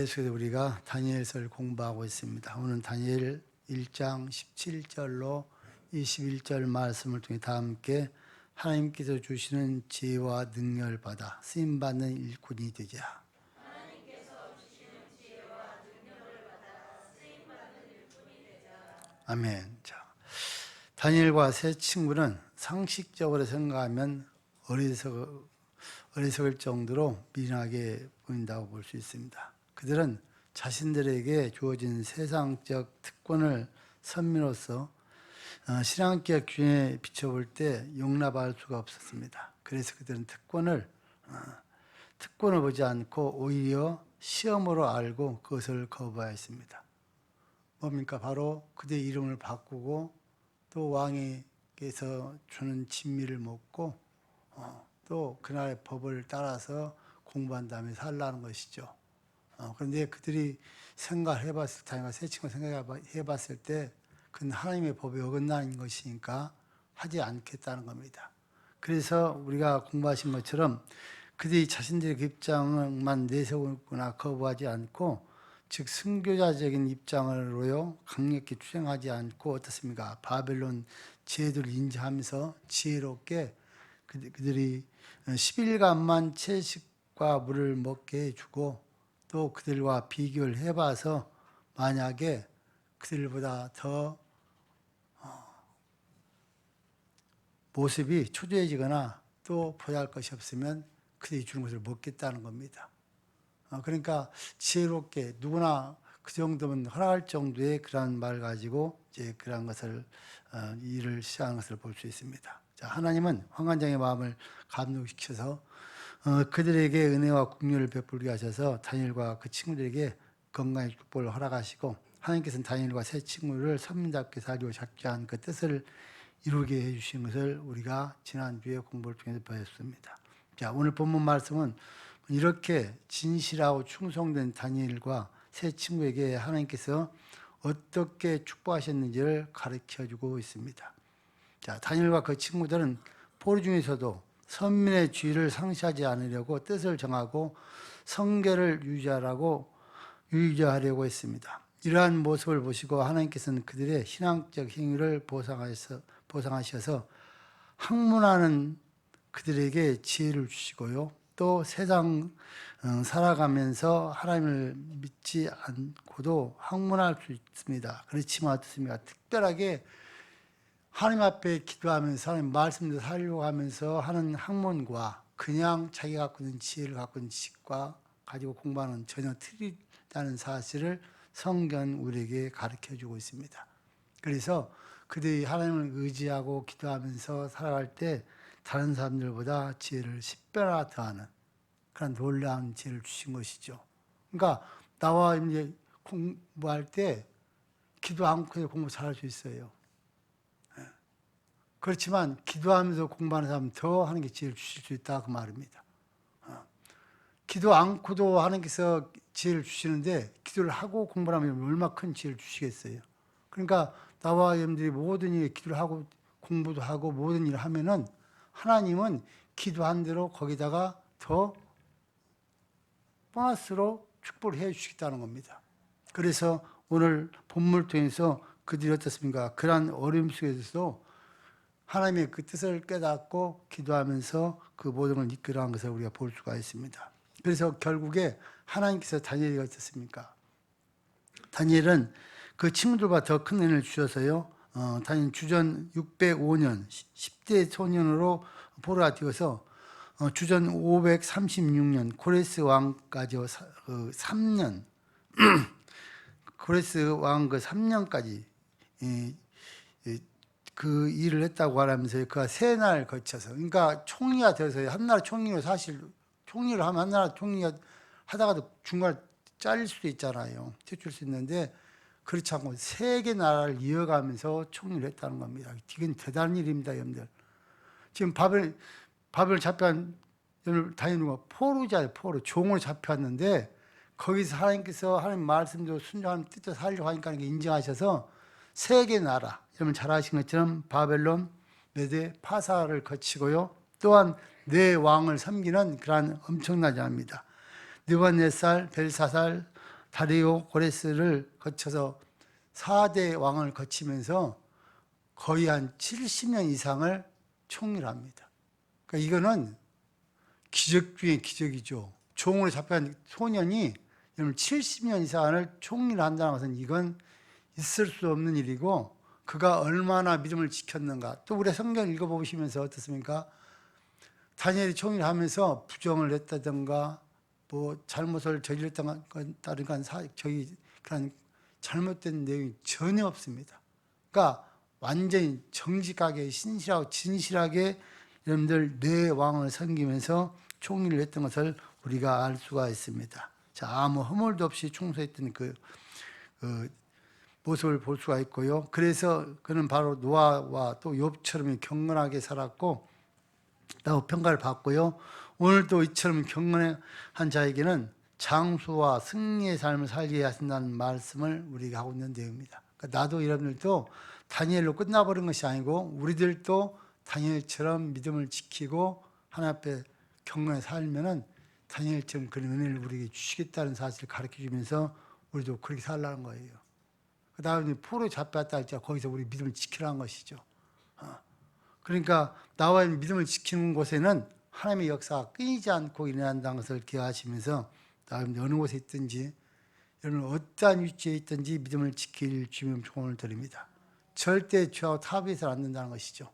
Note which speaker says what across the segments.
Speaker 1: 계속해서 우리가 다니엘서를 공부하고 있습니다. 오늘 다니엘 1장 17절로 21절 말씀을 통해 다 함께 하나님께서 주시는 지혜와 능력을 받아 쓰임받는 일꾼이 되자. 아멘. 자, 다니엘과 세 친구는 상식적으로 생각하면 어리석을 정도로 미련하게 보인다고 볼 수 있습니다. 그들은 자신들에게 주어진 세상적 특권을 선민으로써 신앙적 균형에 비춰볼 때 용납할 수가 없었습니다. 그래서 그들은 특권을 보지 않고 오히려 시험으로 알고 그것을 거부하였습니다. 뭡니까? 바로 그들의 이름을 바꾸고 또 왕에게서 주는 진미를 먹고 또 그날의 법을 따라서 공부한 다음에 살라는 것이죠. 그런데 그들이 생각해봤을 때, 세 친구가 생각해봤을 때 그건 하나님의 법에 어긋나는 것이니까 하지 않겠다는 겁니다. 그래서 우리가 공부하신 것처럼 그들이 자신들의 입장만 내세우거나 거부하지 않고 즉 순교자적인 입장으로요 강력히 투쟁하지 않고 어떻습니까? 바벨론 제도를 인지하면서 지혜롭게 그들이 10일간만 채식과 물을 먹게 해주고 또 그들과 비교를 해봐서 만약에 그들보다 더 모습이 초조해지거나 또 보잘 것이 없으면 그들이 주는 것을 먹겠다는 겁니다. 그러니까 지혜롭게 누구나 그 정도면 허락할 정도의 그런 말을 가지고 이제 그런 것을 일을 시작한 것을 볼 수 있습니다. 자, 하나님은 환관장의 마음을 감동시켜서 그들에게 은혜와 긍휼을 베풀게 하셔서 다니엘과 그 친구들에게 건강의 축복을 허락하시고 하나님께서는 다니엘과 세 친구를 선민답게 살리고 작게 한 그 뜻을 이루게 해주신 것을 우리가 지난주에 공부를 통해서 배웠습니다. 자, 오늘 본문 말씀은 이렇게 진실하고 충성된 다니엘과 세 친구에게 하나님께서 어떻게 축복하셨는지를 가르쳐주고 있습니다. 자, 다니엘과 그 친구들은 포로 중에서도 선민의 주의를 상실하지 않으려고 뜻을 정하고 성결을 유지하려고 했습니다. 이러한 모습을 보시고 하나님께서는 그들의 신앙적 행위를 보상하셔서 학문하는 그들에게 지혜를 주시고요. 또 세상 살아가면서 하나님을 믿지 않고도 학문할 수 있습니다. 그렇지만 어떻습니까? 특별하게 하나님 앞에 기도하면서 하나님 말씀도 살려고 하면서 하는 학문과 그냥 자기가 갖고 있는 지혜를 갖고 있는 지식과 가지고 공부하는 전혀 틀리다는 사실을 성경 우리에게 가르쳐주고 있습니다. 그래서 그들이 하나님을 의지하고 기도하면서 살아갈 때 다른 사람들보다 지혜를 10배나 더하는 그런 놀라운 지혜를 주신 것이죠. 그러니까 나와 이제 공부할 때 기도 않고 공부 잘할 수 있어요. 그렇지만 기도하면서 공부하는 사람은 더 하나님께 지혜를 주실 수 있다 그 말입니다. 기도 않고도 하나님께서 지혜를 주시는데 기도를 하고 공부를 하면 얼마나 큰 지혜를 주시겠어요. 그러니까 나와 여러분들이 모든 일에 기도를 하고 공부도 하고 모든 일을 하면은 하나님은 기도한 대로 거기다가 더 보너스로 축복을 해 주시겠다는 겁니다. 그래서 오늘 본문을 통해서 그들이 어떻습니까? 그러한 어려움 속에서도 하나님의 그 뜻을 깨닫고 기도하면서 그 모든 걸 이끌어간 것을 우리가 볼 수가 있습니다. 그래서 결국에 하나님께서 다니엘이 어떻습니까? 다니엘은 그 친구들보다 더 큰 은혜를 주셔서요. 다니엘 주전 605년 10대 소년으로 포로가 되어서 주전 536년 고레스 왕까지 3년 고레스 왕 그 3년까지 그 일을 했다고 하면서 그가 세 날 거쳐서 그러니까 총리가 되어서 한 나라 총리로 사실 총리를 하면 한 나라 총리가 하다가도 중간에 잘릴 수도 있잖아요. 퇴출 수 있는데 그렇지 않고 세 개 나라를 이어가면서 총리를 했다는 겁니다. 이건 대단한 일입니다, 여러분들. 지금 바벨 잡혀간 다니엘과 포로잖아요, 포로. 종으로 잡혀왔는데 거기서 하나님께서 하나님 말씀도 순종하는 뜻을 살려고 하니까 인정하셔서 세 개 나라, 여러분 잘 아시는 것처럼 바벨론, 메대, 파사를 거치고요. 또한 네 왕을 섬기는 그러한 엄청나지 않습니다. 느부갓네살, 벨사살, 다리오 고레스를 거쳐서 4대 왕을 거치면서 거의 한 70년 이상을 총리합니다. 그러니까 이거는 기적 중에 기적이죠. 종으로 잡혀간 소년이 70년 이상을 총리를 한다는 것은 이건 있을 수 없는 일이고, 그가 얼마나 믿음을 지켰는가. 또 우리 성경 읽어보시면서 어떻습니까? 다니엘이 총리를 하면서 부정을 했다든가 뭐 잘못을 저질렀다는 그런 잘못된 내용이 전혀 없습니다. 그러니까 완전히 정직하게 신실하고 진실하게 여러분들 내 왕을 섬기면서 총리를 했던 것을 우리가 알 수가 있습니다. 자, 아무 허물도 없이 충성했던 그 모습을 볼 수가 있고요. 그래서 그는 바로 노아와 또 욥처럼 경건하게 살았고 라고 평가를 받고요. 오늘도 이처럼 경건한 자에게는 장수와 승리의 삶을 살게 하신다는 말씀을 우리가 하고 있는 내용입니다. 그러니까 나도 여러분들도 다니엘로 끝나버린 것이 아니고 우리들도 다니엘처럼 믿음을 지키고 하나님 앞에 경건하게 살면은 다니엘처럼 그런 은혜를 우리에게 주시겠다는 사실을 가르쳐주면서 우리도 그렇게 살라는 거예요. 그 다음에 포로에 잡혔다 할때 거기서 우리 믿음을 지키라는 것이죠. 그러니까 나와 믿음을 지키는 곳에는 하나님의 역사가 끊이지 않고 일어난다는 것을 기억하시면서 다음에 어느 곳에 있든지 여러분 어떠한 위치에 있든지 믿음을 지킬 주님 조언을 드립니다. 절대 죄하고 타협해서는 안 된다는 것이죠.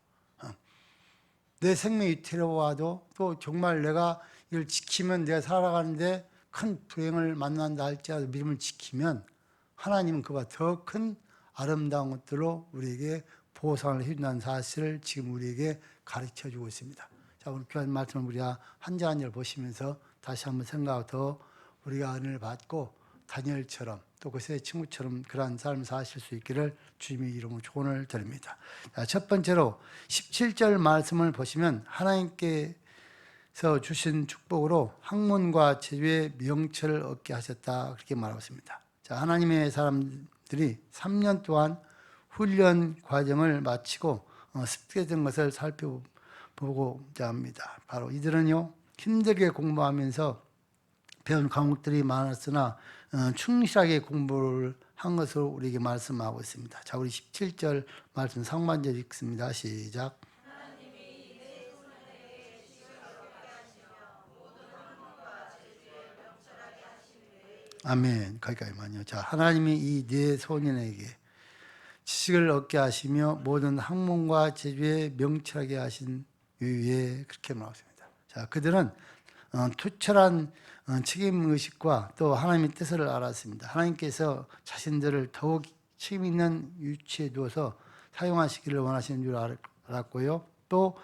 Speaker 1: 내 생명이 위태로워도 또 정말 내가 이걸 지키면 내가 살아가는데 큰 불행을 만난다 할지라도 믿음을 지키면 하나님은 그와 더 큰 아름다운 것들로 우리에게 보상을 해준다는 사실을 지금 우리에게 가르쳐주고 있습니다. 자, 오늘 귀한 말씀을 우리가 한 절 한 절 보시면서 다시 한번 생각하고 더 우리가 은혜를 받고 다니엘처럼 또 그 세 친구처럼 그러한 삶을 사실 수 있기를 주님의 이름으로 조언을 드립니다. 자, 첫 번째로 17절 말씀을 보시면 하나님께서 주신 축복으로 학문과 재주의 명철을 얻게 하셨다 그렇게 말하고 있습니다. 자, 하나님의 사람들이 3년 동안 훈련 과정을 마치고 습득된 것을 살펴보고자 합니다. 바로 이들은요 힘들게 공부하면서 배운 과목들이 많았으나 충실하게 공부를 한 것으로 우리에게 말씀하고 있습니다. 자, 우리 17절 말씀 상반절 읽습니다. 시작. 아멘. 거기까지만요. 자, 하나님이 이 네 소년에게 지식을 얻게 하시며 모든 학문과 재주에 명철하게 하신 이유에 그렇게 말했습니다. 자, 그들은 투철한 책임의식과 또 하나님의 뜻을 알았습니다. 하나님께서 자신들을 더욱 책임 있는 위치에 두어서 사용하시기를 원하시는 줄 알았고요. 또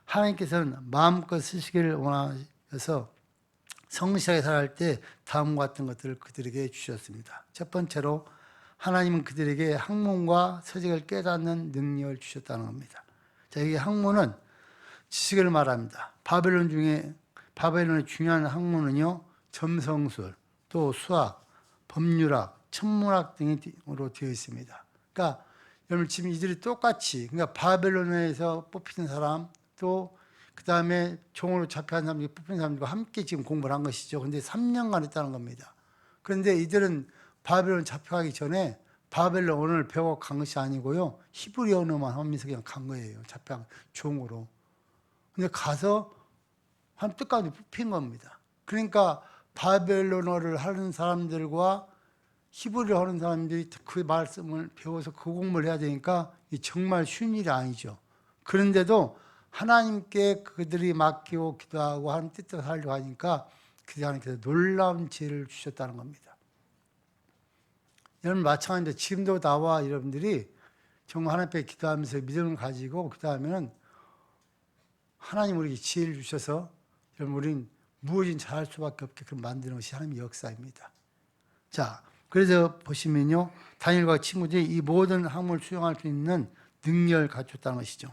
Speaker 1: 하나님께서는 마음껏 쓰시기를 원하셔서 성실하게 살아갈 때 다음과 같은 것들을 그들에게 주셨습니다. 첫 번째로 하나님은 그들에게 학문과 서적을 깨닫는 능력을 주셨다는 겁니다. 자, 여기 학문은 지식을 말합니다. 바벨론의 중요한 학문은요, 점성술, 또 수학, 법률학, 천문학 등으로 되어 있습니다. 그러니까 여러분 지금 이들이 똑같이, 그러니까 바벨론에서 뽑히는 사람, 또 그 다음에 종으로 잡혀간 사람들이 뽑힌 사람들과 함께 지금 공부를 한 것이죠. 근데 3년간 했다는 겁니다. 그런데 이들은 바벨론 잡혀가기 전에 바벨론 언어를 배워 간 것이 아니고요, 히브리 언어만 하면서 그냥 간 거예요. 잡혀간 종으로. 근데 가서 한 뜻까지 뽑힌 겁니다. 그러니까 바벨론어를 하는 사람들과 히브리어 하는 사람들이 그 말씀을 배워서 그 공부를 해야 되니까 정말 쉬운 일이 아니죠. 그런데도 하나님께 그들이 맡기고 기도하고 하는 뜻대로 살려고 하니까 하나님께서 놀라운 지혜를 주셨다는 겁니다. 여러분 마찬가지로 지금도 나와 여러분들이 정말 하나님 앞에 기도하면서 믿음을 가지고 기도하면 하나님 우리에게 지혜를 주셔서 여러분 우리는 무엇이든 잘할 수밖에 없게 만드는 것이 하나님의 역사입니다. 자, 그래서 보시면요, 다니엘과 친구들이 이 모든 학문을 수용할 수 있는 능력을 갖췄다는 것이죠.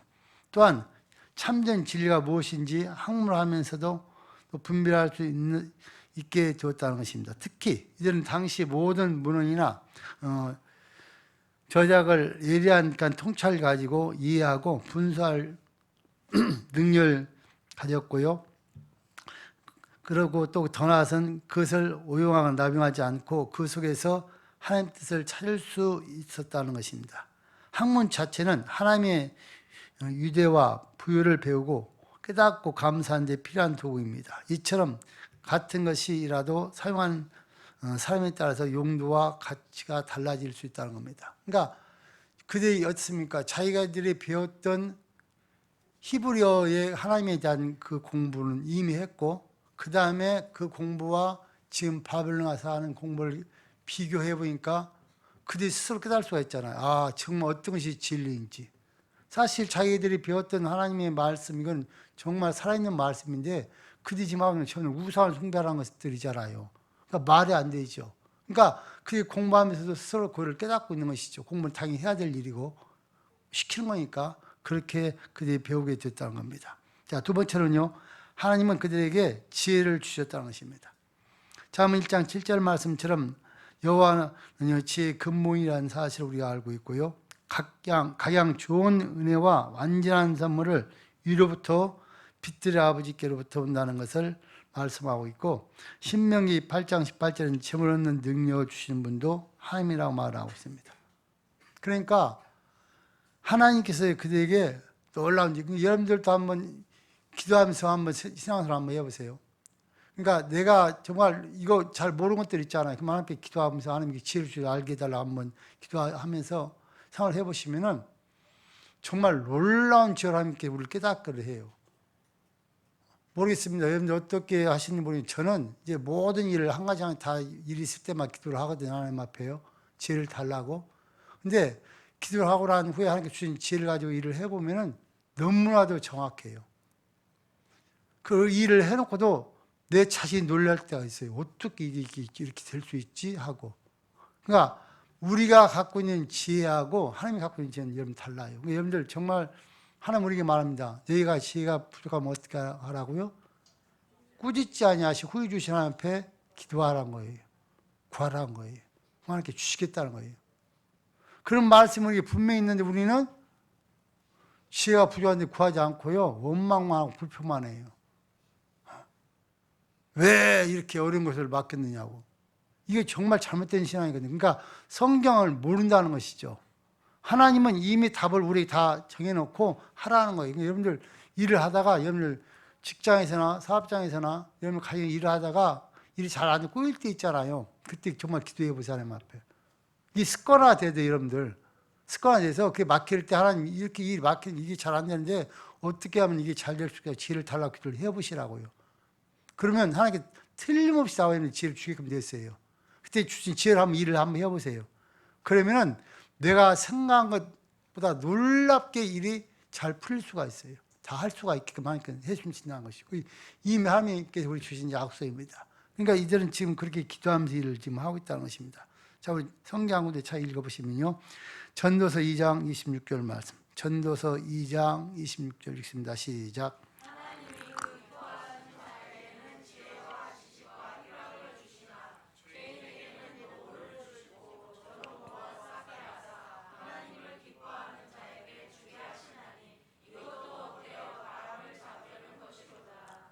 Speaker 1: 또한 참된 진리가 무엇인지 학문을 하면서도 분별할 수 있게 되었다는 것입니다. 특히 이들은 당시 모든 문헌이나 저작을 예리한 통찰을 가지고 이해하고 분석할 능력을 가졌고요. 그러고 또 더 나아가서는 그것을 오용하거나 남용하지 않고 그 속에서 하나님의 뜻을 찾을 수 있었다는 것입니다. 학문 자체는 하나님의 유대와 부유를 배우고 깨닫고 감사하는 데 필요한 도구입니다. 이처럼 같은 것이라도 사용한 사람에 따라서 용도와 가치가 달라질 수 있다는 겁니다. 그러니까 그들이 어떻습니까? 자기들이 배웠던 히브리어의 하나님에 대한 그 공부는 이미 했고, 그 다음에 그 공부와 지금 바벨론 가서 하는 공부를 비교해 보니까 그들이 스스로 깨달을 수가 있잖아요. 아, 정말 어떤 것이 진리인지. 사실 자기들이 배웠던 하나님의 말씀, 이건 정말 살아있는 말씀인데 그들이 지금 하는 저는 우상을 숭배하는 것들이잖아요. 그러니까 말이 안 되죠. 그러니까 그들이 공부하면서도 스스로 그걸 깨닫고 있는 것이죠. 공부는 당연히 해야 될 일이고 시키는 거니까 그렇게 그들이 배우게 됐다는 겁니다. 자, 두 번째로는요. 하나님은 그들에게 지혜를 주셨다는 것입니다. 잠언 1장 7절 말씀처럼 여호와는 지혜의 근본이라는 사실을 우리가 알고 있고요. 각양 좋은 은혜와 완전한 선물을 위로부터 빛들의 아버지께로부터 온다는 것을 말씀하고 있고, 신명기 8장 18절에는 점을 얻는 능력을 주시는 분도 하나님이라고 말하고 있습니다. 그러니까 하나님께서 그들에게 놀라운 일, 여러분들도 한번 기도하면서 한번 신앙생활 한번 해보세요. 그러니까 내가 정말 이거 잘 모르는 것들 있잖아요. 그럼 하나님께 기도하면서 하나님께 지혜를 주시고 알게 해달라고 한번 기도하면서 생활을 해보시면은 정말 놀라운 지혜로 하나님께 우리를 깨닫게 해요. 모르겠습니다. 여러분들 어떻게 하시는지 모르겠는데 저는 이제 모든 일을 한 가지 다 일이 있을 때만 기도를 하거든요. 하나님 앞에요. 지혜를 달라고. 근데 기도를 하고 난 후에 하나님께 주신 지혜를 가지고 일을 해보면은 너무나도 정확해요. 그 일을 해놓고도 내 자신이 놀랄 때가 있어요. 어떻게 이렇게 될 수 있지? 하고. 그러니까 우리가 갖고 있는 지혜하고 하나님이 갖고 있는 지혜는 여러분 달라요. 그러니까 여러분들 정말 하나님 우리에게 말합니다. 너희가 지혜가 부족하면 어떻게 하라고요? 꾸짖지 아니하시고 후히 주신 하나님 앞에 기도하라는 거예요. 구하라는 거예요. 하나님께 주시겠다는 거예요. 그런 말씀이 분명히 있는데 우리는 지혜가 부족한데 구하지 않고요. 원망만 하고 불평만 해요. 왜 이렇게 어려운 것을 맡겼느냐고. 이게 정말 잘못된 신앙이거든요. 그러니까 성경을 모른다는 것이죠. 하나님은 이미 답을 우리 다 정해놓고 하라는 거예요. 그러니까 여러분들 일을 하다가 여러분들 직장에서나 사업장에서나 여러분 가정 일을 하다가 일이 잘 안 되고 꼬일 때 있잖아요. 그때 정말 기도해 보세요. 하나님 앞에. 이 습관화 돼야 돼요. 여러분들. 습관화돼서 그게 막힐 때 하나님 이렇게 일이 막히는 이게 잘 안 되는데 어떻게 하면 이게 잘 될 수 있을까 지혜를 달라고 기도를 해보시라고요. 그러면 하나님께 틀림없이 나와 있는 지혜를 주게끔 됐어요. 그때 주신 지혜를 한번 일을 한번 해보세요. 그러면은 내가 생각한 것보다 놀랍게 일이 잘 풀릴 수가 있어요. 다 할 수가 있게끔 하니까 해주신다는 것이고 이미 하나님께서 우리 주신 약속입니다. 그러니까 이들은 지금 그렇게 기도하면서 일을 지금 하고 있다는 것입니다. 자, 우리 성경 한 군데 잘 읽어보시면요. 전도서 2장 26절 말씀. 전도서 2장 26절 읽습니다. 시작.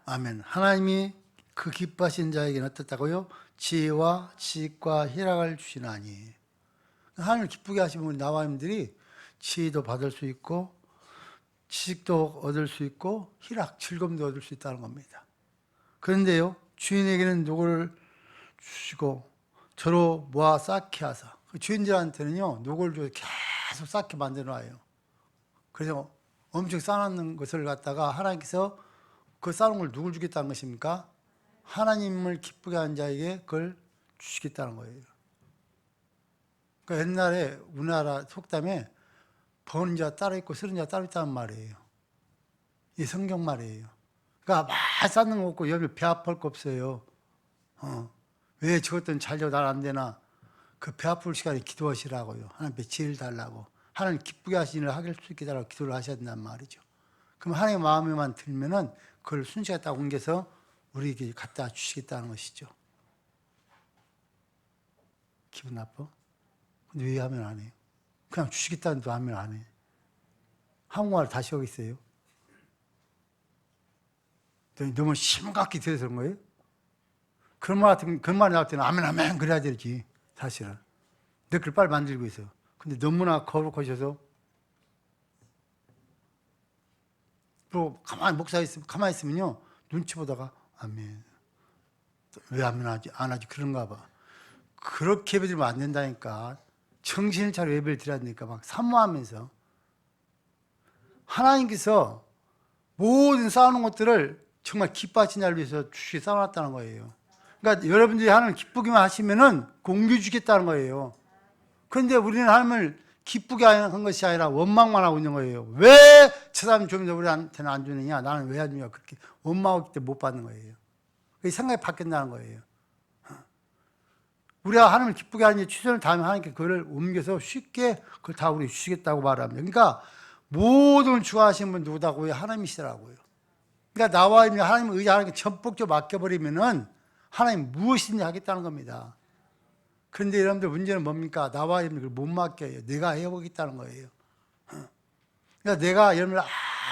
Speaker 1: 아멘. 하나님이 그 기뻐하신 자에게는 어떻다고요? 지혜와 지식과 희락을 주시나니. 하나님을 기쁘게 하시면 우리 나와님들이 지혜도 받을 수 있고 지식도 얻을 수 있고 희락, 즐거움도 얻을 수 있다는 겁니다. 그런데요, 주인에게는 녹을 주시고 저로 모아 쌓게 하사. 주인들한테는요, 녹을 줘 계속 쌓게 만들어놔요. 그래서 엄청 쌓아놓는 것을 갖다가 하나님께서 그 쌓은 걸 누굴 주겠다는 것입니까? 하나님을 기쁘게 하는 자에게 그걸 주시겠다는 거예요. 그러니까 옛날에 우리나라 속담에 버는 자 따로 있고 쓰는 자 따로 있다는 말이에요. 이 성경 말이에요. 그러니까 막 쌓는 거 없고 여기 배 아플 거 없어요. 왜 저것들은 잘 되고 날 안 되나? 그 배 아플 시간에 기도하시라고요. 하나님께 지혜를 달라고. 하나님 기쁘게 하시는 일을 하길 수 있게 달라고 기도를 하셔야 된단 말이죠. 그럼 하나님의 마음에만 들면은 그걸 순식간에 딱 옮겨서 우리에게 갖다 주시겠다는 것이죠. 기분 나빠? 근데 왜 하면 안 해요? 그냥 주시겠다는 도 하면 안 해. 한국말 다시 하겠어요? 너무 심각히 들어서 그런 거예요? 그런 말 나올 때는 아멘 아멘 그래야 되지 사실은. 내 글 빨리 만들고 있어. 근데 너무나 거룩하셔서 또 가만히 있으면요 눈치 보다가 아멘 왜 아멘 안 하지 그런가 봐. 그렇게 예배드리면 안 된다니까. 정신을 차려 예배를 드려야 되니까 막 사모하면서 하나님께서 모든 쌓아놓은 것들을 정말 기뻐하신 자를 위해서 주시게 쌓아놨다는 거예요. 그러니까 여러분들이 하나님 기쁘기만 하시면은 공유 주겠다는 거예요. 그런데 우리는 하나님을 기쁘게 한 것이 아니라 원망만 하고 있는 거예요. 왜 저 사람 주면서 우리한테는 안 주느냐? 나는 왜 안 주냐? 그렇게 원망하기 때문에 못 받는 거예요. 그 생각이 바뀐다는 거예요. 우리가 하나님을 기쁘게 하는 일 최선을 다하면 하나님께 그걸 옮겨서 쉽게 그걸 다 우리 주시겠다고 말합니다. 그러니까 모든 주하신 분 누구다고요? 하나님이시더라고요. 그러니까 나와 있는 하나님을 의지하는 게 전폭적으로 맡겨버리면은 하나님 무엇이든지 하겠다는 겁니다. 그런데 여러분들 문제는 뭡니까? 나와 있는 걸 못 맡겨요. 내가 해보겠다는 거예요. 그러니까 내가 여러분들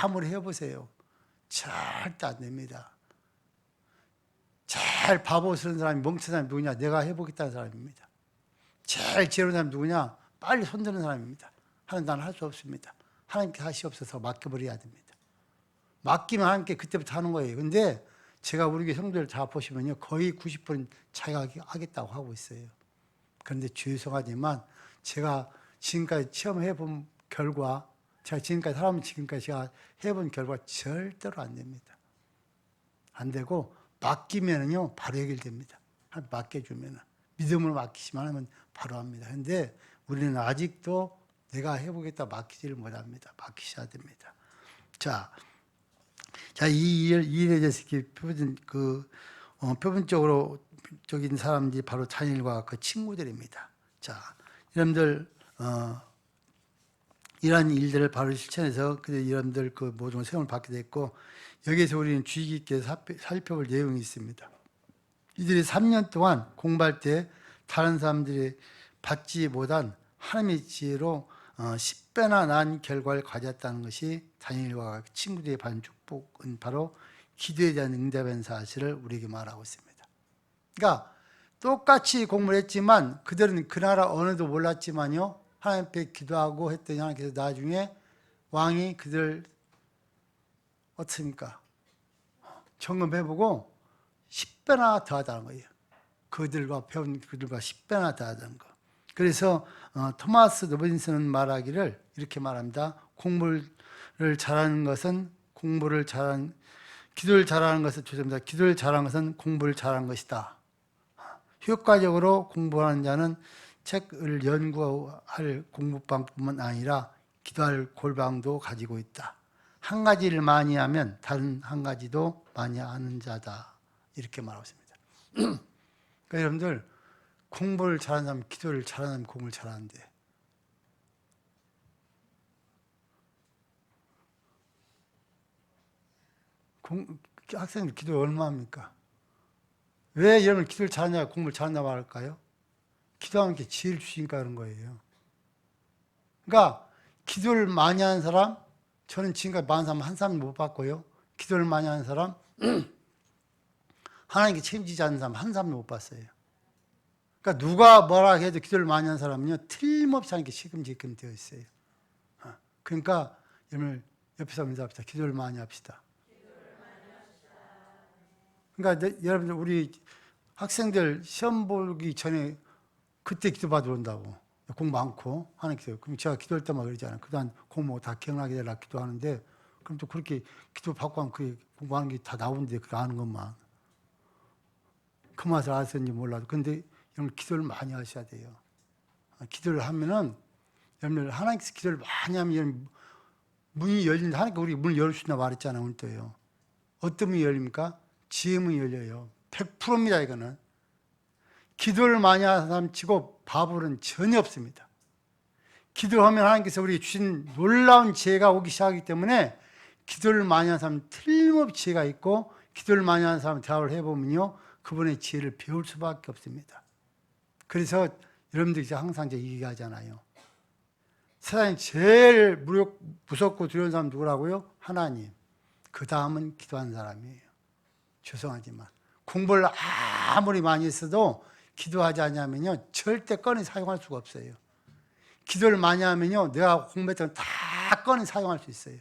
Speaker 1: 아무리 해보세요. 절대 안 됩니다. 제일 바보스러운 사람이 멍청한 사람이 누구냐? 내가 해보겠다는 사람입니다. 제일 지혜로운 사람이 누구냐? 빨리 손드는 사람입니다. 하나님 나는 할 수 없습니다. 하나님께 하시옵소서 맡겨버려야 됩니다. 맡기면 하나님께 그때부터 하는 거예요. 근데 제가 우리 교회 성도들 다 보시면요. 거의 90%는 자기가 하겠다고 하고 있어요. 그런데 죄송하지만 제가 지금까지 체험해본 결과 제가 해본 결과 절대로 안 됩니다. 안 되고 맡기면은요 바로 해결됩니다. 맡겨주면은 믿음으로 맡기시면 하면 바로 합니다. 그런데 우리는 아직도 내가 해보겠다 맡기지를 못합니다. 맡기셔야 됩니다. 자, 이 일에 대해서 이렇게 표본적으로 적인 사람들이 바로 다니엘과 그 친구들입니다. 자, 여러분들 이러한 일들을 바로 실천해서 여러분들 그 모든 세움을 받게 됐고 여기에서 우리는 주의 깊게 살펴볼 내용이 있습니다. 이들이 3년 동안 공부할 때 다른 사람들이 받지 못한 하나님의 지혜로 10배나 난 결과를 가졌다는 것이 다니엘과 친구들이 받은 축복은 바로 기도에 대한 응답한 사실을 우리에게 말하고 있습니다. 그러니까 똑같이 공부를 했지만 그들은 그 나라 언어도 몰랐지만요 하나님 앞에 기도하고 했더니 하나님께서 나중에 왕이 그들 어떻습니까? 점검해보고 10배나 더하다는 거예요. 그들과 배운 그들과 10배나 더하다는 거. 그래서 토마스 로빈슨은 말하기를 이렇게 말합니다. 기도를 잘하는 것은 공부를 잘하는 잘하는 것이다. 효과적으로 공부하는 자는 책을 연구할 공부방뿐만 아니라 기도할 골방도 가지고 있다. 한 가지를 많이 하면 다른 한 가지도 많이 하는 자다. 이렇게 말하고 있습니다. 그러니까 여러분들 공부를 잘하는 사람, 기도를 잘하는 사람, 공부를 잘하는데 학생들 기도 얼마 합니까? 왜 여러분 기도를 잘하냐, 공부를 잘한다 말할까요? 기도하는 게 지혜를 주시니까 그런 거예요. 그러니까 기도를 많이 하는 사람, 저는 지금까지 많은 사람 한 사람 못 봤고요. 기도를 많이 하는 사람, 하나님께 책임지지 않는 사람 한 사람도 못 봤어요. 그러니까 누가 뭐라 해도 기도를 많이 하는 사람은요 틀림없이 하나님께 책임지게끔 되어 있어요. 그러니까 여러분 옆에서 인사합시다. 기도를 많이 합시다. 그러니까 여러분들 우리 학생들 시험 보기 전에 그때 기도 받으러 온다고. 공부 많고 하나님께서. 그럼 제가 기도할 때마다 그러잖아요. 그동안 공부 다 기억나게 되라 기도하는데 그럼 또 그렇게 기도 받고 하면 그 공부하는 게 다 나오는데 그거 아는 것만. 그 맛을 아셨는지 몰라도. 근데 여러분 기도를 많이 하셔야 돼요. 기도를 하면은 여러분들 하나님께서 기도를 많이 하면 문이 열린다. 하나님께 우리 문을 열어주신다 말했잖아요. 오늘 또요. 어떤 문이 열립니까? 지혜 문이 열려요. 100%입니다. 이거는. 기도를 많이 하는 사람 치고 바보는 전혀 없습니다. 기도하면 하나님께서 우리에게 주신 놀라운 지혜가 오기 시작하기 때문에 기도를 많이 하는 사람은 틀림없이 지혜가 있고 기도를 많이 하는 사람 대화를 해보면요 그분의 지혜를 배울 수밖에 없습니다. 그래서 여러분들이 항상 이제 얘기하잖아요. 세상에 제일 무섭고 두려운 사람 누구라고요? 하나님. 그 다음은 기도하는 사람이에요. 죄송하지만 공부를 아무리 많이 했어도 기도하지 않으면요 절대 꺼내 사용할 수가 없어요. 기도를 많이 하면요 내가 공부했던 거 다 꺼내 사용할 수 있어요.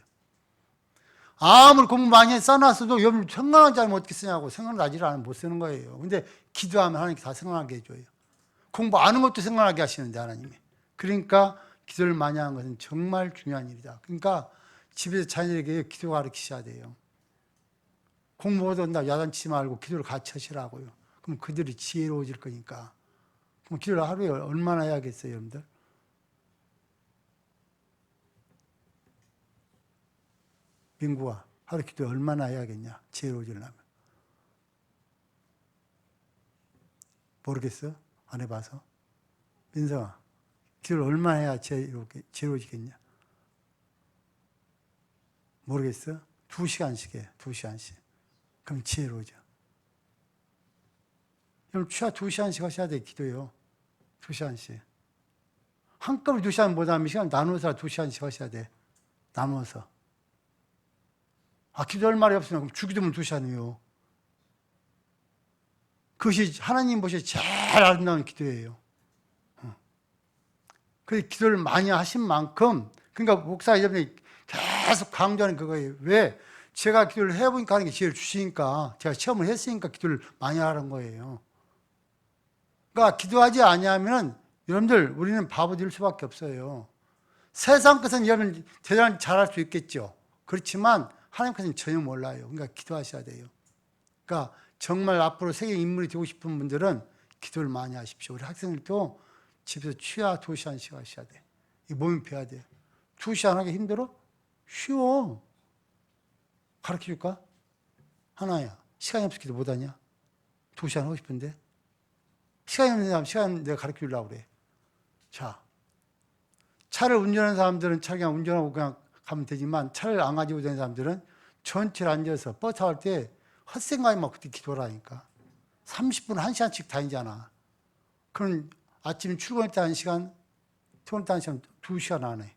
Speaker 1: 아무리 공부 많이 써놨어도 여러분 생각나지 않으면 어떻게 쓰냐고. 생각나지 않으면 못 쓰는 거예요. 근데 기도하면 하나님께 다 생각나게 해줘요. 공부 안 하는 것도 생각나게 하시는데 하나님이. 그러니까 기도를 많이 하는 것은 정말 중요한 일이다. 그러니까 집에서 자녀에게 기도 가르치셔야 돼요. 공부하다 야단치지 말고 기도를 같이 하시라고요. 그럼 그들이 지혜로워질 거니까. 그럼 기도를 하루에 얼마나 해야겠어요, 여러분들? 민구가 하루 기도 얼마나 해야겠냐? 지혜로워지려면. 모르겠어? 안 해봐서. 민성아, 기도를 얼마나 해야 지혜로워지겠냐? 모르겠어? 2시간씩 해, 2시간씩. 그럼 지혜로워져. 그럼 최하 2시간씩 하셔야 돼, 기도요. 2시간씩. 한꺼번에 2시간 못하면 시간 나눠서 2시간씩 하셔야 돼. 나눠서. 기도할 말이 없으면 그럼 주기도면 2시간이요. 그것이 하나님 보시기에 제일 아름다운 기도예요. 그래서 기도를 많이 하신 만큼, 그러니까 목사 여러분이 계속 강조하는 그거예요. 왜? 제가 기도를 해보니까 하는 게 지혜를 주시니까, 제가 시험을 했으니까 기도를 많이 하는 거예요. 그러니까 기도하지 아니하면 여러분들 우리는 바보될 수밖에 없어요. 세상 것은 여러분 대단히 잘할 수 있겠죠. 그렇지만 하나님께서는 전혀 몰라요. 그러니까 기도하셔야 돼요. 그러니까 정말 앞으로 세계 인물이 되고 싶은 분들은 기도를 많이 하십시오. 우리 학생들도 집에서 취하 2시간씩 하셔야 돼. 이 몸이 배야 돼. 2시간 하기 힘들어? 쉬워. 가르쳐 줄까? 하나야. 시간이 없어 기도 못하냐? 2시간 하고 싶은데? 시간이 없는 사람, 시간 내가 가르쳐 주려고 그래. 자, 차를 운전하는 사람들은 차 그냥 운전하고 그냥 가면 되지만 차를 안 가지고 다니는 사람들은 전철 앉아서 버스 탈 때 헛생각이 막 그때 기도를 하니까 30분, 1시간씩 다니잖아. 그럼 아침 출근할 때 1시간, 퇴근할 때 1시간, 2시간 안 해.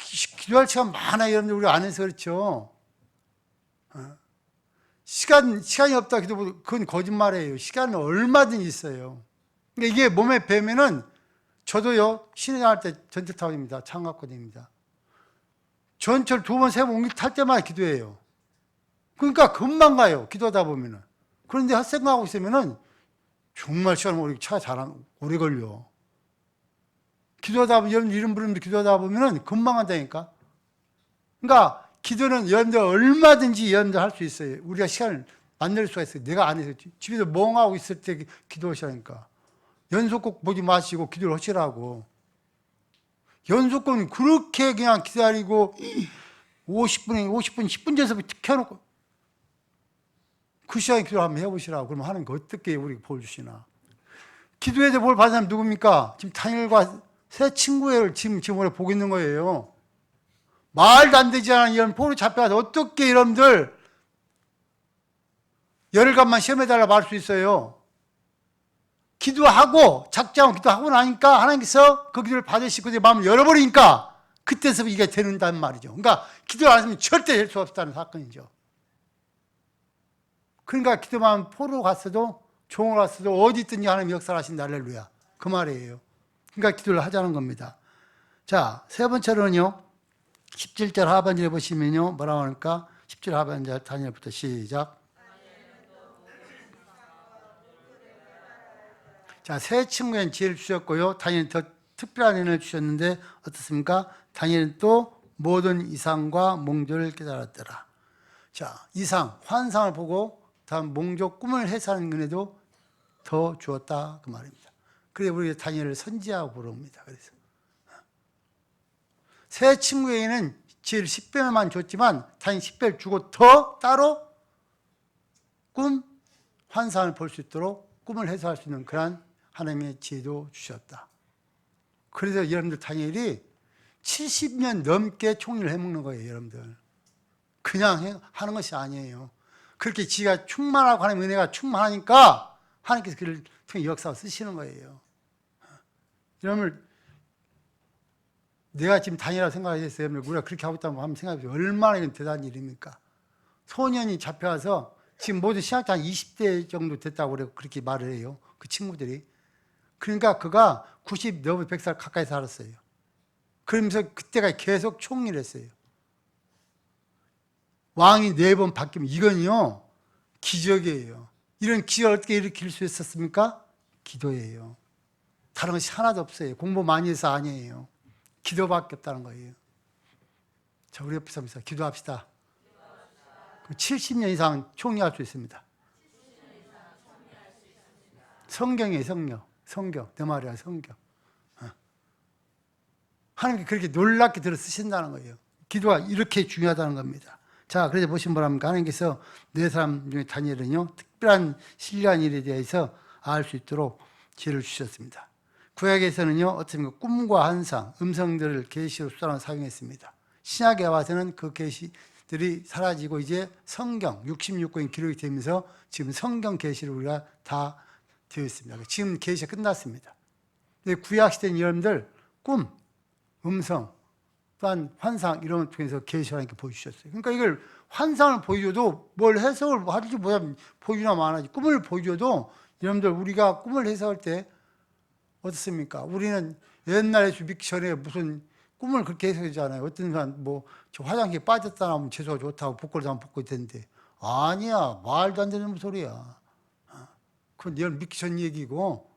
Speaker 1: 기도할 시간 많아요. 여러분들 우리 안에서 그렇죠. 시간이 없다 기도 그건 거짓말이에요. 시간은 얼마든지 있어요. 그러니까 이게 몸에 배면은 저도요 시내 나갈 때 전철 타고 다닙니다. 차 갖고 다닙니다. 전철 2번, 3번 옮길 탈 때마다 기도해요. 그러니까 금방 가요. 기도하다 보면은. 그런데 헛생각하고 있으면은 정말 시간 오래 걸려. 기도하다 보면 여러분 이름 부르면서 기도하다 보면은 금방 한다니까. 그러니까 기도는 여러분들 얼마든지 여러분들 할 수 있어요. 우리가 시간을 만들 수가 있어요. 내가 안 해서 집에서 멍하고 있을 때 기도하시라니까. 연속곡 보지 마시고 기도를 하시라고. 연속곡은 그렇게 그냥 기다리고 50분, 10분 전서부터 켜놓고 그 시간에 기도를 한번 해보시라고. 그러면 하나님께 어떻게 우리가 볼 주시나. 기도에서 볼 받은 사람 누굽니까? 지금 다니엘과 새 친구를 지금 올해 보고 있는 거예요. 말도 안 되지 않은 이런 포로 잡혀가서 어떻게 여러분들 열흘간만 시험해달라 말할 수 있어요. 기도하고 작정하고 기도하고 나니까 하나님께서 그 기도를 받으시고 내 마음을 열어버리니까 그때서 이게 되는단 말이죠. 그러니까 기도를 안 했으면 절대 될 수 없다는 사건이죠. 그러니까 기도만 포로 갔어도 종을 갔어도 어디 있든지 하나님 역사를 하신다. 할렐루야. 그 말이에요. 그러니까 기도를 하자는 겁니다. 자, 세 번째로는요. 17절 하반절에 보시면요. 뭐라고 하니까 10절 하반절 다니엘부터 시작. 자, 새 친구에는 지혜를 주셨고요. 다니엘은 더 특별한 은혜를 주셨는데 어떻습니까? 다니엘은 또 모든 이상과 몽조를 깨달았더라. 자, 이상, 환상을 보고 다음 몽조 꿈을 해석하는 은혜도 더 주었다 그 말입니다. 그래서 우리 다니엘을 선지자라고 부릅니다. 그래서 새 친구에게는 지혜를 10배만 줬지만 다니엘 10배를 주고 더 따로 꿈, 환상을 볼 수 있도록 꿈을 해석할 수 있는 그러한 하나님의 지혜도 주셨다. 그래서 여러분들 다니엘이 70년 넘게 총리를 해먹는 거예요. 여러분들 그냥 하는 것이 아니에요. 그렇게 지가 충만하고 하나님의 은혜가 충만하니까 하나님께서 그를 통해 역사를 쓰시는 거예요. 여러분 내가 지금 다니엘이라고 생각하셨어요. 우리가 그렇게 하고 있다고 한번 생각해보세요. 얼마나 이건 대단한 일입니까? 소년이 잡혀와서 지금 모두 신학자 한 20대 정도 됐다고 그렇게 말을 해요. 그 친구들이. 그러니까 그가 90 넘어 100살 가까이 살았어요. 그러면서 그때가 계속 총리를 했어요. 왕이 4번 바뀌면 이건요 기적이에요. 이런 기적을 어떻게 일으킬 수 있었습니까? 기도예요. 다른 것이 하나도 없어요. 공부 많이 해서 아니에요. 기도밖에 없다는 거예요. 자, 우리 옆에서 기도합시다. 70년 이상 총리할 수 있습니다. 성경이에요, 성경. 내 말이야, 성경. 하나님께 그렇게 놀랍게 들어 쓰신다는 거예요. 기도가 이렇게 중요하다는 겁니다. 자, 그래서 보시면 뭐랍니까? 하나님께서 네 사람 중에 다니엘은요, 특별한 신뢰한 일에 대해서 알 수 있도록 지혜를 주셨습니다. 구약에서는요, 어떻습니까? 꿈과 환상, 음성들을 계시로 수단으로 사용했습니다. 신약에 와서는 그 계시들이 사라지고 이제 성경, 66권이 기록이 되면서 지금 성경 계시를 우리가 다 되어 있습니다. 지금 계시가 끝났습니다. 근데 구약 시대는 여러분들 꿈, 음성, 또한 환상 이런 것 통해서 계시를 하나님께 보여주셨어요. 그러니까 이걸 환상을 보여줘도 뭘 해석을 하지 못하면 보여주나 마나지. 꿈을 보여줘도 여러분들 우리가 꿈을 해석할 때 어떻습니까? 우리는 옛날에 믿기 전에 무슨 꿈을 그렇게 해석하잖아요. 어떤 사람 저 화장실에 빠졌다 나오면 재수가 좋다고 복골 하면 복골이 되는데 아니야, 말도 안 되는 소리야. 그건 여러분 믿기 전 얘기고,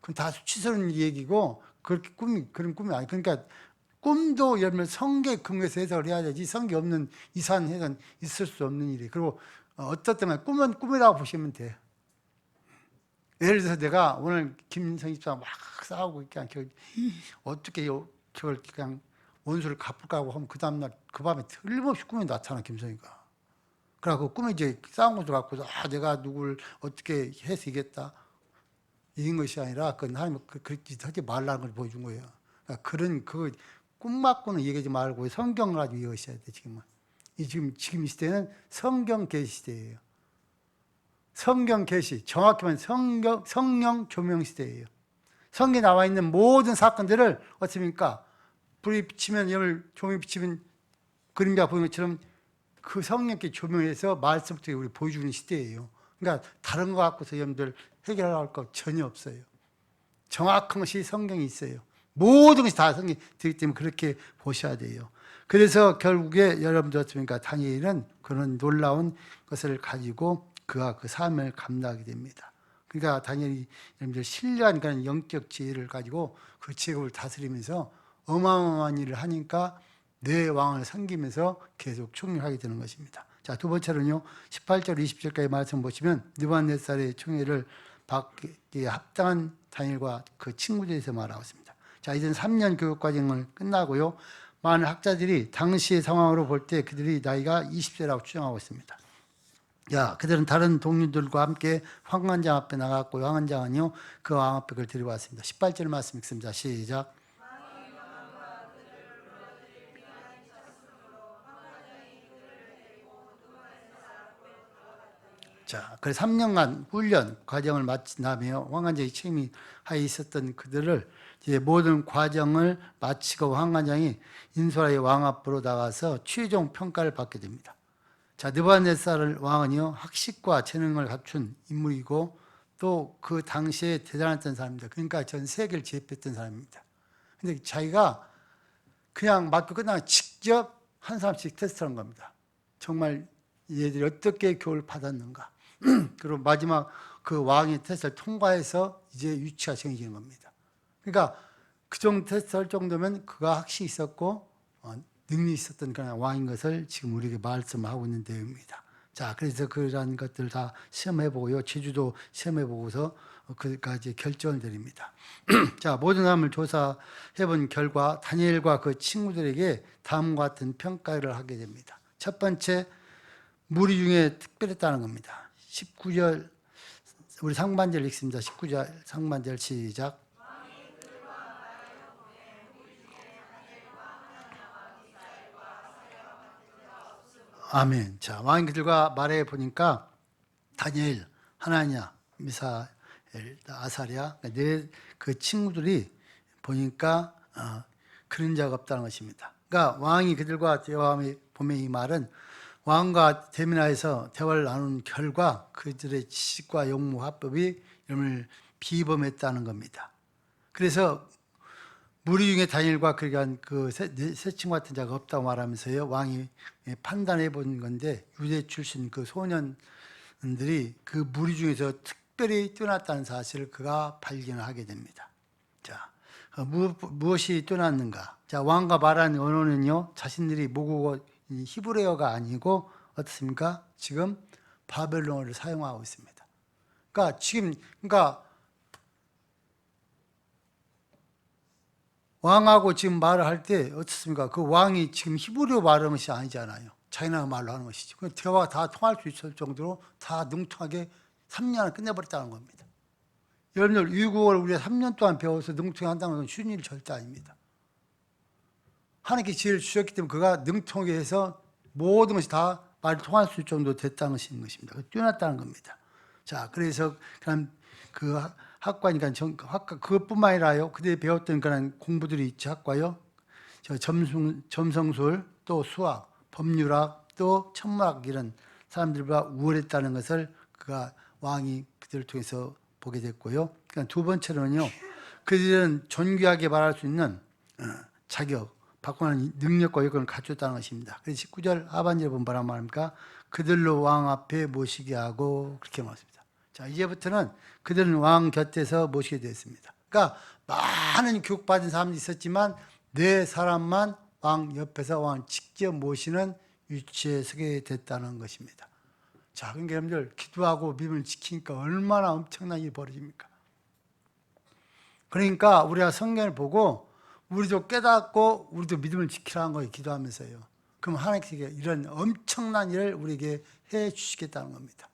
Speaker 1: 그건 다 수치스러운 얘기고 그렇게 그런 꿈이 아니. 그러니까 꿈도 여러분 성경에 근거해서 해석을 해야 되지 성경 없는 이상한 해석은 있을 수 없는 일이에요. 그리고 어떻든 꿈은 꿈이라고 보시면 돼요. 예를 들어서 내가 오늘 김성희 집사랑 막 싸우고 그냥 어떻게 저걸 그냥 원수를 갚을까 하고 하면 그 다음날 그 밤에 틀림없이 꿈에 나타나 김성희가. 그래갖고 꿈에 이제 싸운 것을 갖고서 내가 누굴 어떻게 해서 이겼다 이긴 것이 아니라 그건 하나님 그렇게 하지 말라는 걸 보여준 거예요. 그러니까 그런 꿈 갖고는 얘기하지 말고 성경을 가지고 이해하셔야 돼. 지금은 지금 이 시대는 성경 계시 시대예요. 성경 계시, 정확히 말하면 성령 조명 시대예요. 성경에 나와 있는 모든 사건들을 어떻습니까? 불이 비치면 영을 조명이 비치면 그림자 보이는 것처럼 그 성령께 조명해서 말씀부터 우리 보여주는 시대예요. 그러니까 다른 거 갖고서 여러분들 해결할 거 전혀 없어요. 정확한 것이 성경이 있어요. 모든 것이 다 성경이 되기 때문에 그렇게 보셔야 돼요. 그래서 결국에 여러분들 어떻습니까? 다니엘은 그런 놀라운 것을 가지고 그가 그 사명을 감당하게 됩니다. 그러니까 다니엘이 여러분들 신뢰한 그런 영적 지혜를 가지고 그 제국을 다스리면서 어마어마한 일을 하니까 네 왕을 섬기면서 계속 총리하게 되는 것입니다. 자, 두 번째로는요, 18절, 20절까지 말씀 보시면 느부갓네살의 총애를 받기에 합당한 다니엘과 그 친구들에서 말하고 있습니다. 자, 이젠 3년 교육 과정을 끝나고요. 많은 학자들이 당시의 상황으로 볼 때 그들이 나이가 20세라고 추정하고 있습니다. 야, 그들은 다른 동료들과 함께 황관장 앞에 나갔고 황관장은요 그 왕 앞에 그를 데리고 왔습니다. 18절 말씀 읽습니다. 시작. 자, 그래서 3년간 훈련 과정을 마친 다음에 황관장이 책임하에 있었던 그들을 이제 모든 과정을 마치고 황관장이 인솔아의 왕 앞으로 나가서 최종 평가를 받게 됩니다. 자, 느부갓네살 왕은요 학식과 재능을 갖춘 인물이고 또 그 당시에 대단했던 사람입니다. 그러니까 전 세계를 제압했던 사람입니다. 근데 자기가 그냥 맡고 끝나면 직접 한 사람씩 테스트한 겁니다. 정말 얘들이 어떻게 교훈을 받았는가. 그리고 마지막 그 왕의 테스트를 통과해서 이제 위치가 정해지는 겁니다. 그러니까 그 정도 테스트 할 정도면 그가 학식이 있었고 능력이 있었던 그런 왕인 것을 지금 우리에게 말씀하고 있는 내용입니다. 자, 그래서 그러한 것들 다 시험해보고요. 제주도 시험해보고서 그까지 결정을 내립니다. 자, 모든 사람을 조사해본 결과 다니엘과 그 친구들에게 다음과 같은 평가를 하게 됩니다. 첫 번째, 무리 중에 특별했다는 겁니다. 19절, 우리 상반절 읽습니다. 19절 상반절 시작. 아멘. 자, 왕이 그들과 말해 보니까 다니엘, 하나냐, 미사엘, 아사랴, 그 친구들이 보니까 그런 자가 없다는 것입니다. 그러니까 왕이 그들과 대화함에 보면 이 말은 왕과 대민하에서 대화를 나눈 결과 그들의 지식과 용무 화법이 이름을 비범했다는 겁니다. 그래서 무리 중에 다니엘과 그러니까 그 세층 같은 자가 없다고 말하면서요, 왕이 판단해 본 건데 유대 출신 그 소년들이 그 무리 중에서 특별히 뛰어났다는 사실을 그가 발견하게 됩니다. 자, 무엇이 뛰어났는가? 자, 왕과 말한 언어는요, 자신들이 모국어 히브리어가 아니고 어떻습니까? 지금 바벨론어를 사용하고 있습니다. 그러니까 왕하고 지금 말을 할 때 어떻습니까? 그 왕이 지금 히브리어 말하는 것이 아니잖아요. 자기나라 말로 하는 것이죠. 그 대화가 다 통할 수 있을 정도로 다 능통하게 3년을 끝내버렸다는 겁니다. 여러분들 위국어를 우리가 3년 동안 배워서 능통하게 한다는 건 쉬운 일이 절대 아닙니다. 하나님께 지혜를 주셨기 때문에 그가 능통하게 해서 모든 것이 다 말이 통할 수 있을 정도 됐다는 것입니다. 뛰어났다는 겁니다. 자, 그래서 그 학과니까 학과 그것뿐만 아니라요. 그때 배웠던 그런 공부들이 있죠. 학과요. 점성술, 또 수학, 법률학, 또 천문학 이런 사람들보다 우월했다는 것을 그가 왕이 그들을 통해서 보게 됐고요. 그러니까 두 번째로는요. 그들은 존귀하게 말할 수 있는 자격, 바꾸는 능력과 여건을 갖췄다는 것입니다. 그래서 19절 하반절에 보면 뭐라 말합니까? 그들로 왕 앞에 모시게 하고 그렇게 말했습니다. 자, 이제부터는 그들은 왕 곁에서 모시게 됐습니다. 그러니까 많은 교육받은 사람들이 있었지만 네 사람만 왕 옆에서 왕 직접 모시는 위치에 서게 됐다는 것입니다. 자, 그러니까 여러분들 기도하고 믿음을 지키니까 얼마나 엄청난 일이 벌어집니까? 그러니까 우리가 성경을 보고 우리도 깨닫고 우리도 믿음을 지키라는 거예요. 기도하면서요. 그럼 하나님께서 이런 엄청난 일을 우리에게 해 주시겠다는 겁니다.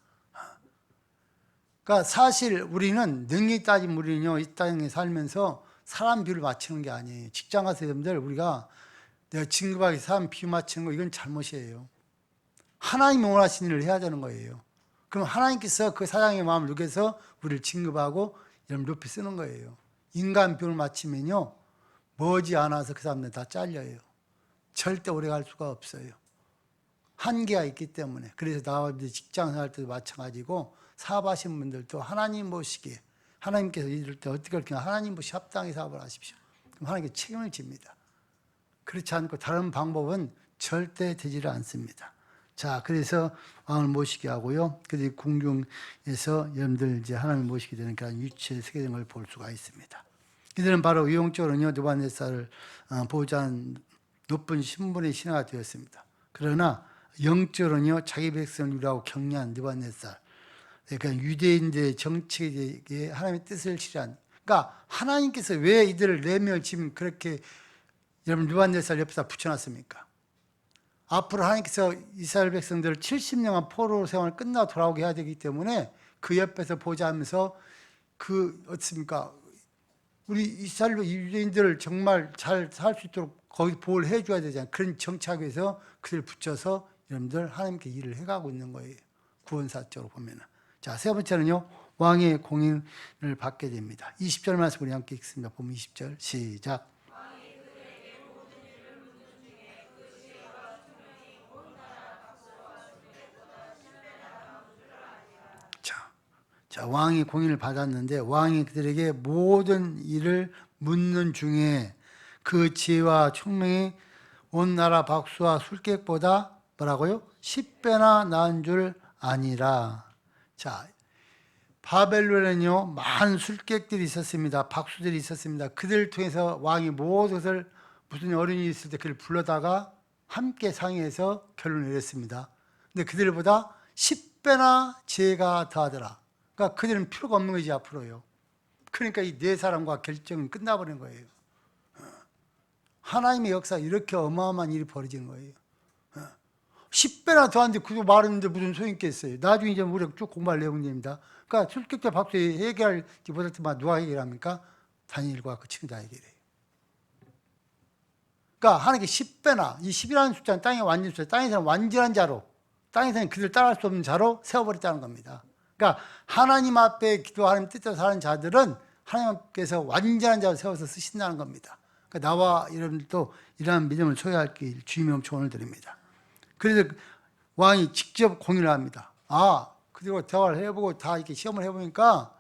Speaker 1: 그러니까 사실 우리는 능히 따지면 우리는요, 이 땅에 살면서 사람 비율을 맞추는 게 아니에요. 직장 가서 여러분들 우리가 내가 진급하게 사람 비유 맞추는 거 이건 잘못이에요. 하나님이 원하시는 일을 해야 되는 거예요. 그럼 하나님께서 그 사장의 마음을 녹여서 우리를 진급하고 이런 높이 쓰는 거예요. 인간 비율을 맞추면요, 머지 않아서 그 사람들 다 잘려요. 절대 오래 갈 수가 없어요. 한계가 있기 때문에. 그래서 나와 직장 생활 때도 마찬가지고 사업하시는 분들도 하나님 모시기에 하나님께서 이럴 때 어떻게 할까? 하나님 모시 합당히 사업을 하십시오. 그럼 하나님께 책임을 집니다. 그렇지 않고 다른 방법은 절대 되지를 않습니다. 자, 그래서 왕을 모시게 하고요. 그래서 궁중에서 여러분들 이제 하나님을 모시게 되는 그런 위치에 서게 되는 걸 볼 수가 있습니다. 이들은 바로 영적으로는요, 느부갓네살을 보호자는 높은 신분의 신하가 되었습니다. 그러나 영적으로는요, 자기 백성을 위하고 격려한 느부갓네살, 그러니까 유대인들의 정책에 하나님의 뜻을 실현. 그러니까 하나님께서 왜 이들을 4명을 지금 그렇게 여러분 느부갓네살 옆에다 붙여놨습니까? 앞으로 하나님께서 이스라엘 백성들을 70년간 포로 생활 끝나고 돌아오게 해야 되기 때문에 그 옆에서 보좌하면서 어떻습니까? 우리 이스라엘 유대인들을 정말 잘 살 수 있도록 거기 보호를 해줘야 되잖아요. 그런 정착하기 위해서 그들을 붙여서 여러분들 하나님께 일을 해가고 있는 거예요. 구원사적으로 보면은. 자, 세 번째는요, 왕의 공인을 받게 됩니다. 20절 말씀 우리 함께 읽습니다. 보면 20절 시작. 자, 왕이 공인을 받았는데 왕이 그들에게 모든 일을 묻는 중에 그 지혜와 총명이 온 나라 박수와 술객보다 뭐라고요? 10배나 나은 줄 아니라. 자, 바벨론에는요, 많은 술객들이 있었습니다. 박수들이 있었습니다. 그들을 통해서 왕이 모든 것을 무슨 어른이 있을 때 그를 불러다가 함께 상의해서 결론을 내렸습니다. 근데 그들보다 10배나 지혜가 더하더라. 그러니까 그들은 필요가 없는 거지 앞으로요. 그러니까 이 네 사람과 결정은 끝나버린 거예요. 하나님의 역사 이렇게 어마어마한 일이 벌어지는 거예요. 10배나 더한데 그거 말하는데 무슨 소용 있겠어요. 나중에 이제 우리가 쭉 공부할 내용입니다. 그러니까 술객들 박수에 해결하지 못할 때마다 누가 해결합니까? 다니엘과 그 친구가 해결해요. 그러니까 하나님께 10배나 이 10이라는 숫자는 땅의 완전 숫자, 땅에서는 완전한 자로, 땅에서는 그들 따라할 수 없는 자로 세워버렸다는 겁니다. 그러니까 하나님 앞에 기도하는 뜻대로 사는 자들은 하나님께서 완전한 자로 세워서 쓰신다는 겁니다. 그러니까 나와 여러분들도 이러한 믿음을 소유할 길 주님의 초원을 드립니다. 그래서 왕이 직접 공유를 합니다. 그리고 대화를 해보고 다 이렇게 시험을 해보니까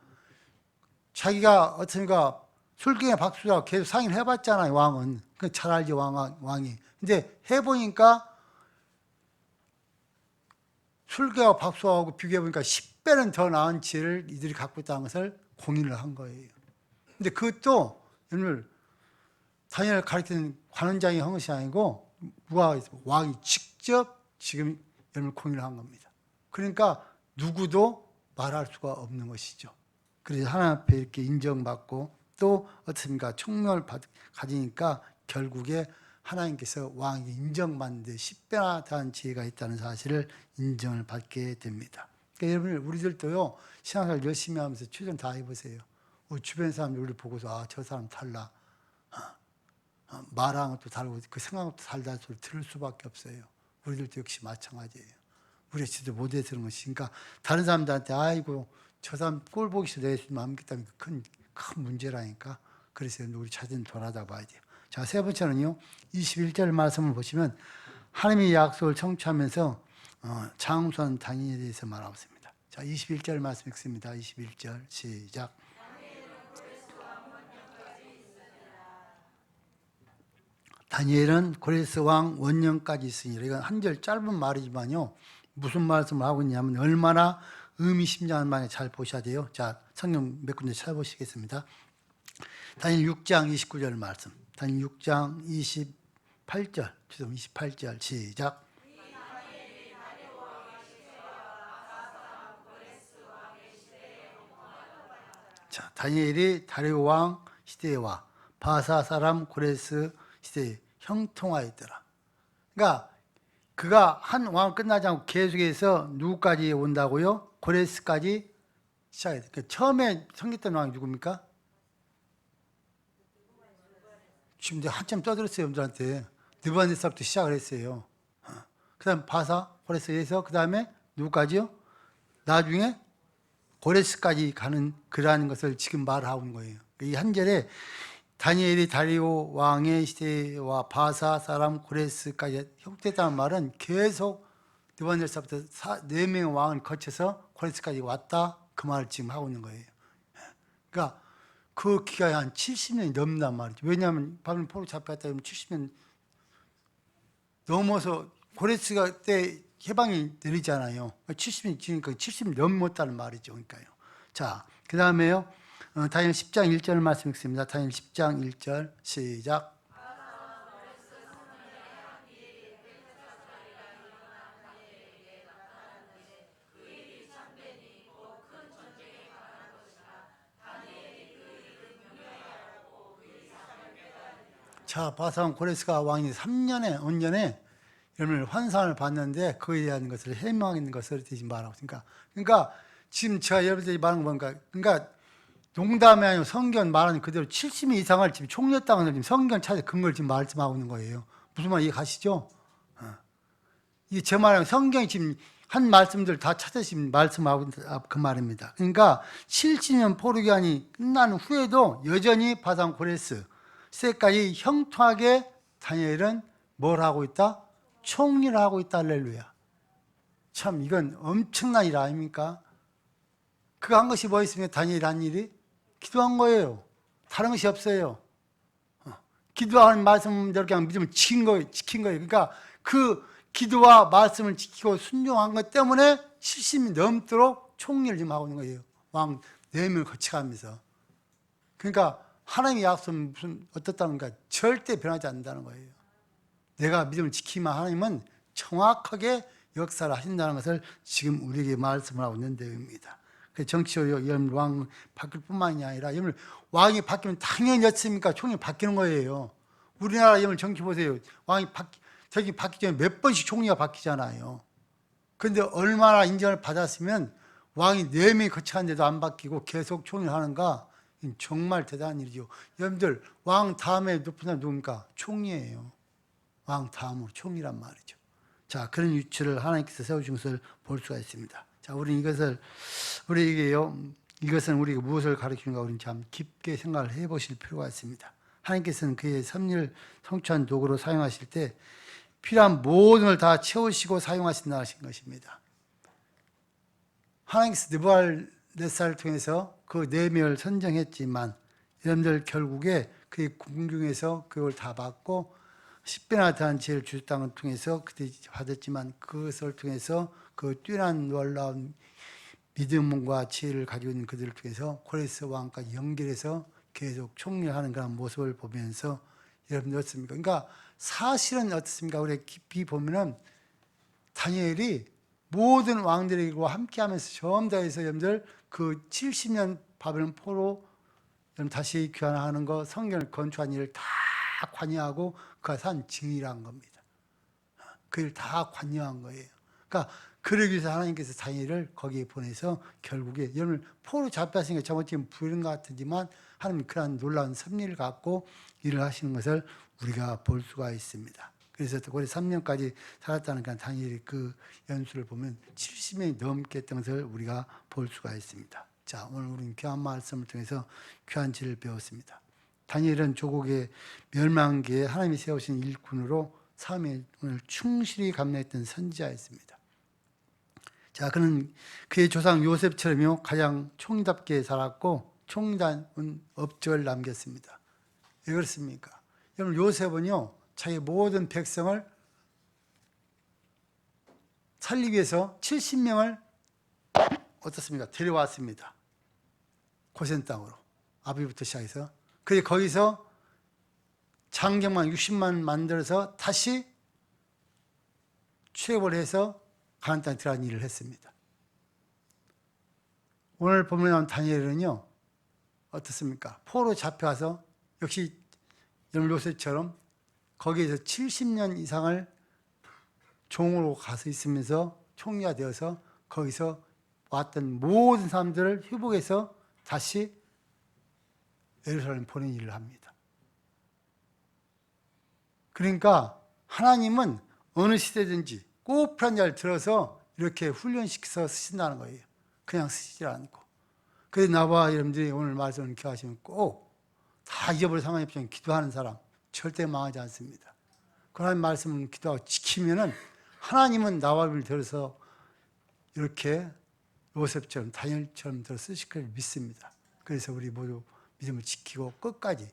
Speaker 1: 자기가 어떻습니까? 술경의 박수라고 계속 상의를 해봤잖아요, 왕은. 잘 알지, 왕이. 근데 해보니까 술경과 박수하고 비교해보니까 10배는 더 나은 지혜를 이들이 갖고 있다는 것을 공유를 한 거예요. 근데 그것도 여러분 다니엘을 가르치는 관원장이 한 것이 아니고 왕이 직접 지금 여러분 공유를 한 겁니다. 그러니까 누구도 말할 수가 없는 것이죠. 그래서 하나님 앞에 이렇게 인정받고 또 어떻습니까? 총명을 가지니까 결국에 하나님께서 왕이 인정받는데 10배나 더한 지혜가 있다는 사실을 인정을 받게 됩니다. 그러니까 여러분 우리들도요 신앙생활 열심히 하면서 최선 다해보세요. 주변 사람들 우리를 보고서 저 사람 달라. 말하는 것도 다르고 그 생각한 것도 다르다는 소리 들을 수밖에 없어요. 우리들도 역시 마찬가지예요. 우리가 진짜 못해서 그런 것이니까 다른 사람들한테 아이고 저 사람 꼴 보기 싫어 내 마음 깊다는 큰 문제라니까. 그래서 우리 자신 돌아다 봐야 돼요. 자, 세 번째는요. 21절 말씀을 보시면 하나님의 약속을 청취하면서 장수한 다니엘에 대해서 말하고 있습니다. 자, 21절 말씀 읽습니다. 21절 시작. 다니엘은 고레스 왕 원년까지 있으니라. 이건 한 절 짧은 말이지만요. 무슨 말씀을 하고 있냐면 얼마나 의미심장한 말인지 잘 보셔야 돼요. 자, 성경 몇 군데 찾아보시겠습니다. 다니엘 6장 29절 말씀. 다니엘 6장 28절. 28절 시작. 자, 다니엘이 다리오 왕 시대와 바사 사람 고레스 시대에 형통하였더라. 그러니까 그가 한 왕 끝나지 않고 계속해서 누구까지 온다고요? 고레스까지 시작했어요. 그러니까 처음에 섬겼던 왕이 누굽니까? 지금 내가 한참 떠들었어요, 여러분들한테. 느부갓네살부터 시작을 했어요. 그 다음 바사, 고레스에서 그 다음에 누구까지요? 나중에 고레스까지 가는 그러한 것을 지금 말하고 있는 거예요. 이 한 절에 다니엘이 다리오 왕의 시대와 바사 사람 고레스까지 형태했다는 말은 계속 느부갓네살부터 4명의 왕을 거쳐서 고레스까지 왔다 그 말을 지금 하고 있는 거예요. 그러니까 그 기간이 한 70년이 넘는단 말이죠. 왜냐하면 바벨론 포로 잡혔다 그러면 70년 넘어서 고레스가 때 해방이 내리잖아요. 70년 지니까 70년 넘었다는 말이죠. 그러니까요. 자, 그 다음에요. 다니엘 10장 1절 말씀 읽습니다. 다니엘 10장 1절 시작. 자, 바산 고레스가 왕이 3년에, 언년에 여러분 환상을 봤는데 그에 대한 것을 해명하는 것을 대신 말하고 있으니까. 그러니까 지금 제가 여러분들이 말하는 거 보니까 그러니까 농담이 아니고 성경 말하는 그대로 70년 이상을 지금 총리했다는 걸 지금 성경 찾아 근거를 지금 말씀하고 있는 거예요. 무슨 말 이해가시죠? 이게 제 말은 성경이 지금 한 말씀들 다 찾으시면 말씀하고 그 말입니다. 그러니까 70년 포로기간이 끝난 후에도 여전히 바산 고레스 세까지 형통하게 다니엘은 뭘 하고 있다? 총리를 하고 있다. 할렐루야. 참 이건 엄청난 일 아닙니까? 그가 한 것이 뭐 있으면 다니엘이 한 일이? 기도한 거예요. 다른 것이 없어요. 기도하는 말씀대로 그냥 믿으면 지킨 거예요. 그러니까 그 기도와 말씀을 지키고 순종한 것 때문에 70이 넘도록 총리를 지금 하고 있는 거예요. 왕 4명을 거쳐가면서. 그러니까 하나님의 약속은 무슨 어떻다는가? 절대 변하지 않는다는 거예요. 내가 믿음을 지키면 하나님은 정확하게 역사를 하신다는 것을 지금 우리에게 말씀을 하고 있는 내용입니다. 정치적으로 왕 바뀔 뿐만이 아니라 왕이 바뀌면 당연히 어떻습니까? 총리 바뀌는 거예요. 우리나라 정치 보세요. 왕이 저기 바뀌기 전에 몇 번씩 총리가 바뀌잖아요. 그런데 얼마나 인정을 받았으면 왕이 4명이 거쳐갔는데도 안 바뀌고 계속 총리를 하는가? 정말 대단한 일이죠. 여러분들 왕 다음에 높은 사람 누굽니까? 총리예요. 왕 다음으로 총리란 말이죠. 자, 그런 위치를 하나님께서 세워준 것을 볼 수가 있습니다. 자, 우리는 이것은 우리가 무엇을 가르치는가 우리는 참 깊게 생각을 해보실 필요가 있습니다. 하나님께서는 그의 섭리를 성취한 도구로 사용하실 때 필요한 모든 걸 다 채우시고 사용하신다 하신 것입니다. 하나님께서 느부갓네살을 통해서 그 네 명을 선정했지만 여러분들 결국에 그의 궁중에서 그걸 다 받고 10배나 더한 지혜를 주셨다는 걸 통해서 그들이 받았지만 그것을 통해서 그 뛰어난 놀라운 믿음과 지혜를 가지고 있는 그들을 통해서 고레스 왕까지 연결해서 계속 총리하는 그런 모습을 보면서 여러분들 어떻습니까? 그러니까 사실은 어떻습니까? 우리 깊이 보면은 다니엘이 모든 왕들과 함께하면서 처음 다해서 여러분들 그 70년 바벨론 포로 다시 귀환하는 거, 성경을 건축한 일을 다 관여하고 그가 산 증인이란 겁니다. 그 일 다 관여한 거예요. 그러니까 그러기 위해서 하나님께서 다니엘을 거기에 보내서 결국에 여러분 포로 잡혔으니까 잘못하면 부른 것 같지만 하나님 그런 놀라운 섭리를 갖고 일을 하시는 것을 우리가 볼 수가 있습니다. 그래서 고래 3년까지 살았다는 그 다니엘의 그 연수를 보면 70년이 넘게 했던 것을 우리가 볼 수가 있습니다. 자, 오늘 우리는 귀한 말씀을 통해서 귀한 지혜를 배웠습니다. 다니엘은 조국의 멸망기에 하나님이 세우신 일꾼으로 삶에 오늘 충실히 감내했던 선지자였습니다. 자, 그는 그의 조상 요셉처럼요 가장 총리답게 살았고 총리다운 업적을 남겼습니다. 왜 그렇습니까? 여러분 요셉은요 자기 모든 백성을 살리기 위해서 70명을 어떻습니까? 데려왔습니다. 고센 땅으로 아비부터 시작해서 그래서 거기서 장경만 60만 만들어서 다시 취업을 해서 가나안 땅에 들어간 일을 했습니다. 오늘 보면 다니엘은요 어떻습니까? 포로 잡혀와서 역시 요셉처럼 거기에서 70년 이상을 종으로 가서 있으면서 총리가 되어서 거기서 왔던 모든 사람들을 회복해서 다시 예루살렘 보낸 일을 합니다. 그러니까 하나님은 어느 시대든지 꼭 필요한 자를 들어서 이렇게 훈련시켜서 쓰신다는 거예요. 그냥 쓰시지 않고. 그래서 나와 여러분들이 오늘 말씀을 기억하시면 꼭 다 잊어버릴 상황이 없지만 기도하는 사람 절대 망하지 않습니다. 그런 말씀을 기도하고 지키면은 하나님은 나와 여러분을 들어서 이렇게 요셉처럼 다니엘처럼 들어 쓰실 걸 믿습니다. 그래서 우리 모두 믿음을 지키고 끝까지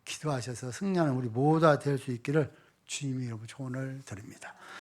Speaker 1: 기도하셔서 승리하는 우리 모두가 될 수 있기를 주님의 이름으로 조언을 드립니다.